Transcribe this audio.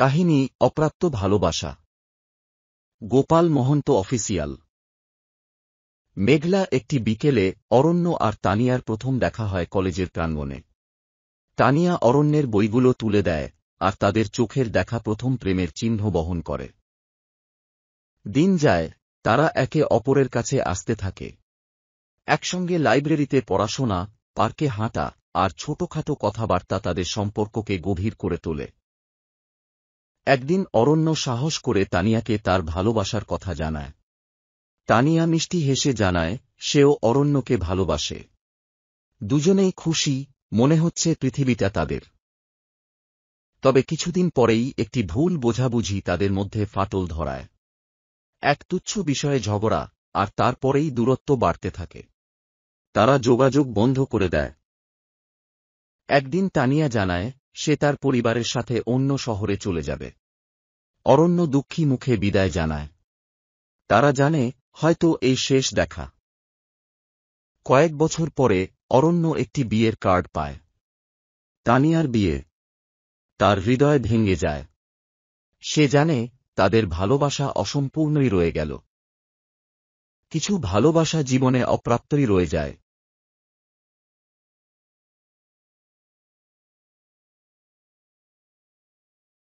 কাহিনী অপ্রাপ্ত ভালোবাসা। গোপাল মহন্ত অফিসিয়াল। মেঘলা একটি বিকেলে অরণ্য আর তানিয়ার প্রথম দেখা হয় কলেজের প্রাঙ্গণে। তানিয়া অরণ্যের বইগুলো তুলে দেয়, আর তাদের চোখের দেখা প্রথম প্রেমের চিহ্ন বহন করে। দিন যায়, তারা একে অপরের কাছে আসতে থাকে। একসঙ্গে লাইব্রেরিতে পড়াশোনা, পার্কে হাঁটা, আর ছোটখাটো কথাবার্তা তাদের সম্পর্ককে গভীর করে তোলে। একদিন অরণ্য সাহস করে তানিয়াকে তার ভালোবাসার কথা জানায়। তানিয়া মিষ্টি হেসে জানায় সেও অরণ্যকে ভালোবাসে। দুজনেই খুশি, মনে হচ্ছে পৃথিবীটা তাদের। তবে কিছুদিন পরেই একটি ভুল বোঝাবুঝি তাদের মধ্যে ফাটল ধরায়। এক তুচ্ছ বিষয়ে ঝগড়া, আর তারপরেই দূরত্ব বাড়তে থাকে। তারা যোগাযোগ বন্ধ করে দেয়। একদিন তানিয়া জানায় সে তার পরিবারের সাথে অন্য শহরে চলে যাবে। অরণ্য দুঃখী মুখে বিদায় জানায়। তারা জানে হয়তো এই শেষ দেখা। কয়েক বছর পরে অরণ্য একটি বিয়ের কার্ড পায়। তানিয়ার বিয়ে। তার হৃদয় ভেঙে যায়। সে জানে তাদের ভালোবাসা অসম্পূর্ণই রয়ে গেল। কিছু ভালোবাসা জীবনে অপ্রাপ্তই রয়ে যায়।